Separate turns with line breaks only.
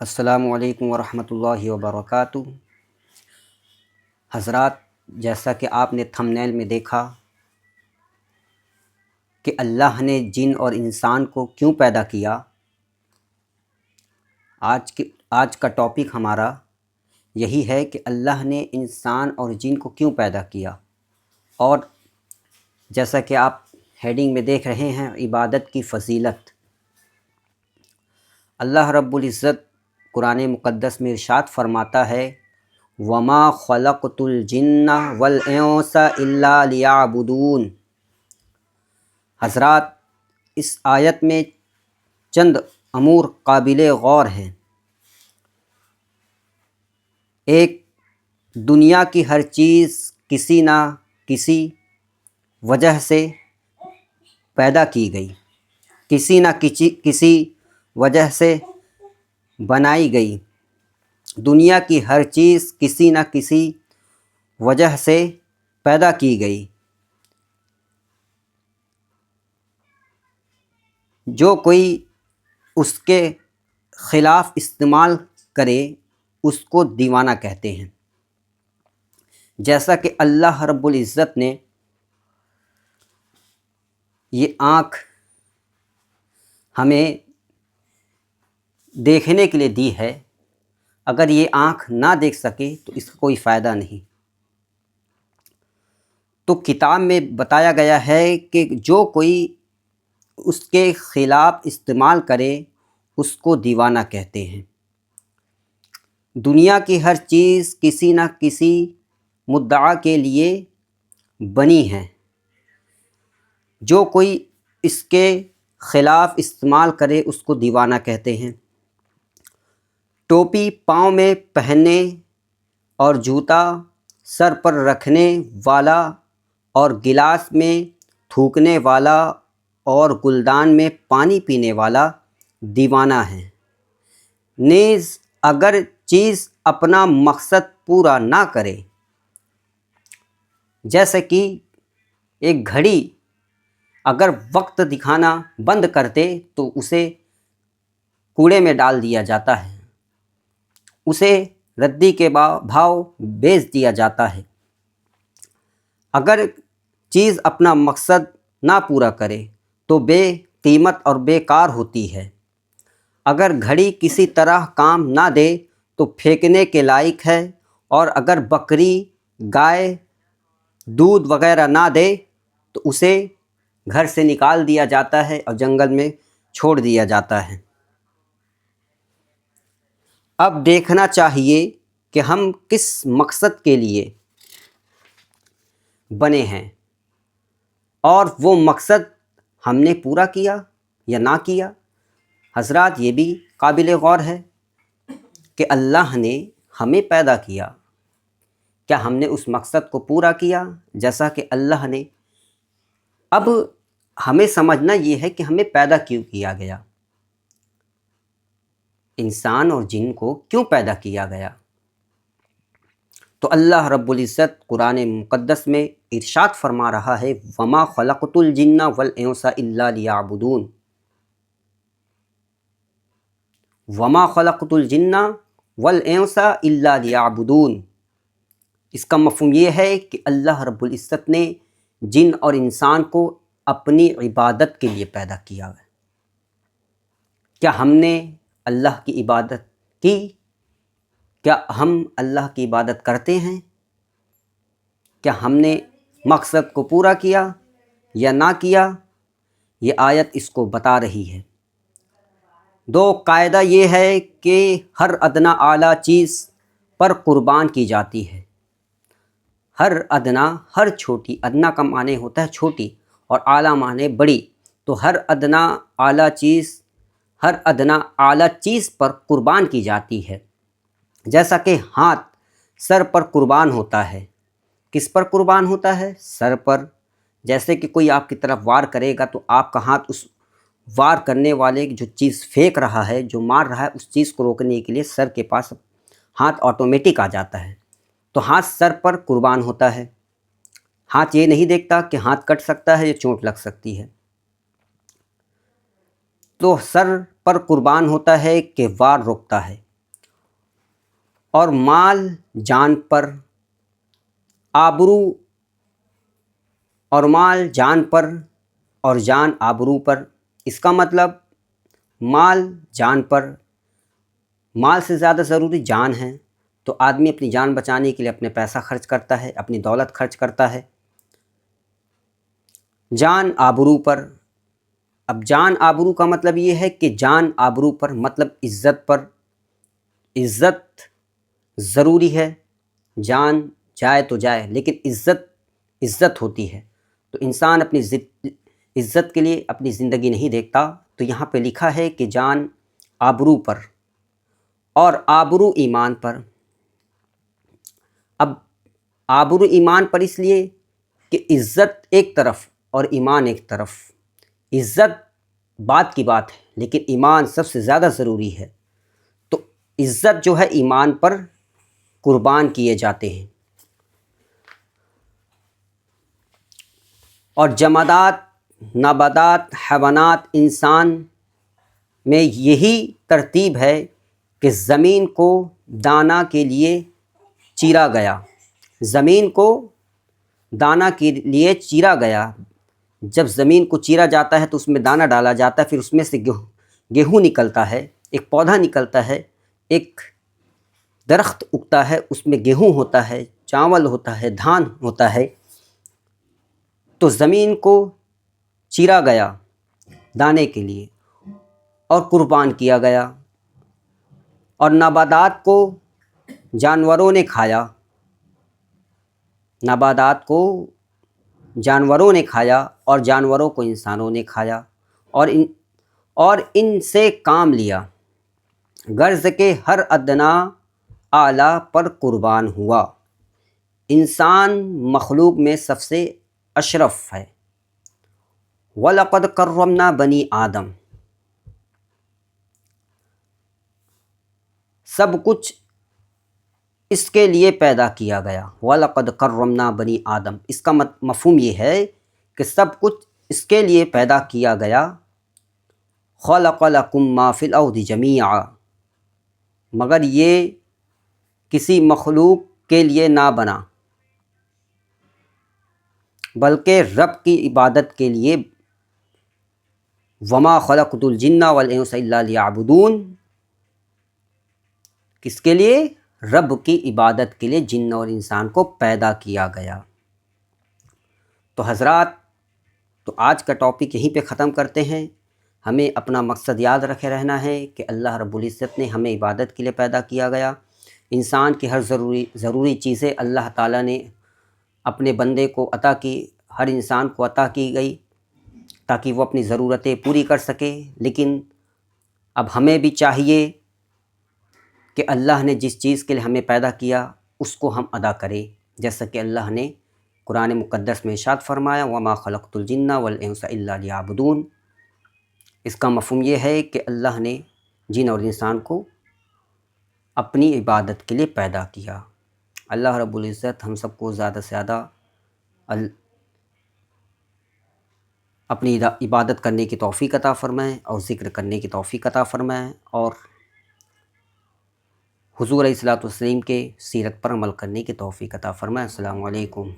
السلام علیکم ورحمۃ اللہ وبرکاتہ۔ حضرات، جیسا کہ آپ نے تھمبنیل میں دیکھا کہ اللہ نے جن اور انسان کو کیوں پیدا کیا، آج کا ٹاپک ہمارا یہی ہے کہ اللہ نے انسان اور جن کو کیوں پیدا کیا۔ اور جیسا کہ آپ ہیڈنگ میں دیکھ رہے ہیں، عبادت کی فضیلت۔ اللہ رب العزت قرآن مقدس میں ارشاد فرماتا ہے، وَمَا خَلَقْتُ الْجِنَّ وَالْإِنسَ إِلَّا لِيَعْبُدُونِ۔ حضرات، اس آیت میں چند امور قابل غور ہیں۔ ایک، دنیا کی ہر چیز کسی نہ کسی وجہ سے پیدا کی گئی، کسی نہ کسی وجہ سے بنائی گئی۔ دنیا کی ہر چیز کسی نہ کسی وجہ سے پیدا کی گئی۔ جو کوئی اس کے خلاف استعمال کرے اس کو دیوانہ کہتے ہیں۔ جیسا کہ اللہ رب العزت نے یہ آنکھ ہمیں دیکھنے کے لیے دی ہے، اگر یہ آنکھ نہ دیکھ سکے تو اس کا کوئی فائدہ نہیں۔ تو کتاب میں بتایا گیا ہے کہ جو کوئی اس کے خلاف استعمال کرے اس کو دیوانہ کہتے ہیں۔ دنیا کی ہر چیز کسی نہ کسی مدعا کے لیے بنی ہے۔ جو کوئی اس کے خلاف استعمال کرے اس کو دیوانہ کہتے ہیں۔ ٹوپی پاؤں میں پہننے اور جوتا سر پر رکھنے والا اور گلاس میں تھوکنے والا اور گلدان میں پانی پینے والا دیوانہ ہے۔ نیز اگر چیز اپنا مقصد پورا نہ کرے، جیسے کہ ایک گھڑی اگر وقت دکھانا بند کر دے تو اسے کوڑے میں ڈال دیا جاتا ہے، اسے ردی کے بھاؤ بیچ دیا جاتا ہے۔ اگر چیز اپنا مقصد نہ پورا کرے تو بے قیمت اور بیکار ہوتی ہے۔ اگر گھڑی کسی طرح کام نہ دے تو پھینکنے کے لائق ہے، اور اگر بکری گائے دودھ وغیرہ نہ دے تو اسے گھر سے نکال دیا جاتا ہے اور جنگل میں چھوڑ دیا جاتا ہے۔ اب دیکھنا چاہیے کہ ہم کس مقصد کے لیے بنے ہیں، اور وہ مقصد ہم نے پورا کیا یا نہ کیا۔ حضرات، یہ بھی قابل غور ہے کہ اللہ نے ہمیں پیدا کیا، کیا ہم نے اس مقصد کو پورا کیا جیسا کہ اللہ نے؟ اب ہمیں سمجھنا یہ ہے کہ ہمیں پیدا کیوں کیا گیا، انسان اور جن کو کیوں پیدا کیا گیا۔ تو اللہ رب العزت قرآن مقدس میں ارشاد فرما رہا ہے، وَمَا خَلَقْتُ الْجِنَّ وَالْإِنسَ إِلَّا لِيَعْبُدُونِ۔ وَمَا خَلَقْتُ الْجِنَّ وَالْإِنسَ إِلَّا لِيَعْبُدُونِ۔ اس کا مفہوم یہ ہے کہ اللہ رب العزت نے جن اور انسان کو اپنی عبادت کے لیے پیدا کیا ہے۔ کیا ہم نے اللہ کی عبادت کی؟ کیا ہم اللہ کی عبادت کرتے ہیں؟ کیا ہم نے مقصد کو پورا کیا یا نہ کیا؟ یہ آیت اس کو بتا رہی ہے۔ دو، قاعدہ یہ ہے کہ ہر ادنیٰ اعلیٰ چیز پر قربان کی جاتی ہے۔ ہر ادنیٰ، ہر چھوٹی، ادنیٰ کا معنی ہوتا ہے چھوٹی اور اعلیٰ معنی بڑی، تو ہر ادنیٰ اعلیٰ چیز، ہر ادنیٰ اعلیٰ چیز پر قربان کی جاتی ہے۔ جیسا کہ ہاتھ سر پر قربان ہوتا ہے۔ کس پر قربان ہوتا ہے؟ سر پر۔ جیسے کہ کوئی آپ کی طرف وار کرے گا تو آپ کا ہاتھ اس وار کرنے والے جو چیز پھینک رہا ہے، جو مار رہا ہے، اس چیز کو روکنے کے لیے سر کے پاس ہاتھ آٹومیٹک آ جاتا ہے۔ تو ہاتھ سر پر قربان ہوتا ہے۔ ہاتھ یہ نہیں دیکھتا کہ ہاتھ کٹ سکتا ہے یا چوٹ لگ سکتی ہے۔ تو سر پر قربان ہوتا ہے کہ وار روکتا ہے۔ اور مال جان پر، آبرو اور مال جان پر اور جان آبرو پر۔ اس کا مطلب مال جان پر، مال سے زیادہ ضروری جان ہے، تو آدمی اپنی جان بچانے کے لیے اپنے پیسہ خرچ کرتا ہے، اپنی دولت خرچ کرتا ہے۔ جان آبرو پر، اب جان آبرو کا مطلب یہ ہے کہ جان آبرو پر مطلب عزت پر، عزت ضروری ہے، جان جائے تو جائے لیکن عزت ہوتی ہے، تو انسان اپنی عزت کے لیے اپنی زندگی نہیں دیکھتا، تو یہاں پہ لکھا ہے کہ جان آبرو پر اور آبرو ایمان پر۔ اب آبرو ایمان پر اس لیے کہ عزت ایک طرف اور ایمان ایک طرف، عزت بات کی بات ہے لیکن ایمان سب سے زیادہ ضروری ہے، تو عزت جو ہے ایمان پر قربان کیے جاتے ہیں۔ اور جمادات، نباتات، حیوانات، انسان میں یہی ترتیب ہے کہ زمین کو دانہ کے لیے چیرا گیا، زمین کو دانہ کے لیے چیرا گیا۔ جب زمین کو چیرا جاتا ہے تو اس میں دانہ ڈالا جاتا ہے، پھر اس میں سے گیہوں نکلتا ہے، ایک پودا نکلتا ہے، ایک درخت اگتا ہے، اس میں گیہوں ہوتا ہے، چاول ہوتا ہے، دھان ہوتا ہے۔ تو زمین کو چیرا گیا دانے کے لیے اور قربان کیا گیا، اور نباتات کو جانوروں نے کھایا، نباتات کو جانوروں نے کھایا اور جانوروں کو انسانوں نے کھایا، اور ان سے کام لیا، غرض کے ہر ادنا اعلیٰ پر قربان ہوا۔ انسان مخلوق میں سب سے اشرف ہے۔ وَلَقَدْ كَرَّمْنَا بَنِي آدم، سب کچھ اس کے لیے پیدا کیا گیا۔ وَلَقَدْ كَرَّمْنَا بَنِي آدم، اس کا مفہوم یہ ہے کہ سب کچھ اس کے لیے پیدا کیا گیا۔ خَلَقَ لَكُم مَّا فِي الْأَرْضِ جَمِيعًا، مگر یہ کسی مخلوق کے لیے نہ بنا بلکہ رب کی عبادت کے لیے۔ وَمَا خَلَقْتُ الْجِنَّ وَالْإِنسَ إِلَّا لِيَعْبُدُونِ، کس کے لیے؟ رب کی عبادت کے لیے جن اور انسان کو پیدا کیا گیا۔ تو حضرات، تو آج کا ٹاپک یہیں پہ ختم کرتے ہیں۔ ہمیں اپنا مقصد یاد رکھے رہنا ہے کہ اللہ رب العزت نے ہمیں عبادت کے لیے پیدا کیا گیا۔ انسان کی ہر ضروری چیزیں اللہ تعالیٰ نے اپنے بندے کو عطا کی، ہر انسان کو عطا کی گئی تاکہ وہ اپنی ضرورتیں پوری کر سکے، لیکن اب ہمیں بھی چاہیے کہ اللہ نے جس چیز کے لیے ہمیں پیدا کیا اس کو ہم ادا کریں، جیسا کہ اللہ نے قرآن مقدس میں ارشاد فرمایا وَمَا خَلَقْتُ الْجِنَّ وَالْإِنسَ إِلَّا لِيَعْبُدُونِ۔ اس کا مفہوم یہ ہے کہ اللہ نے جن اور انسان کو اپنی عبادت کے لیے پیدا کیا۔ اللہ رب العزت ہم سب کو زیادہ سے زیادہ اپنی عبادت کرنے کی توفیق عطا فرمائیں اور ذکر کرنے کی توفیق عطا فرمائیں، اور حضور علیہ الصلوۃ والسلام کے سیرت پر عمل کرنے کی توفیق عطا فرمائیں۔ السلام علیکم۔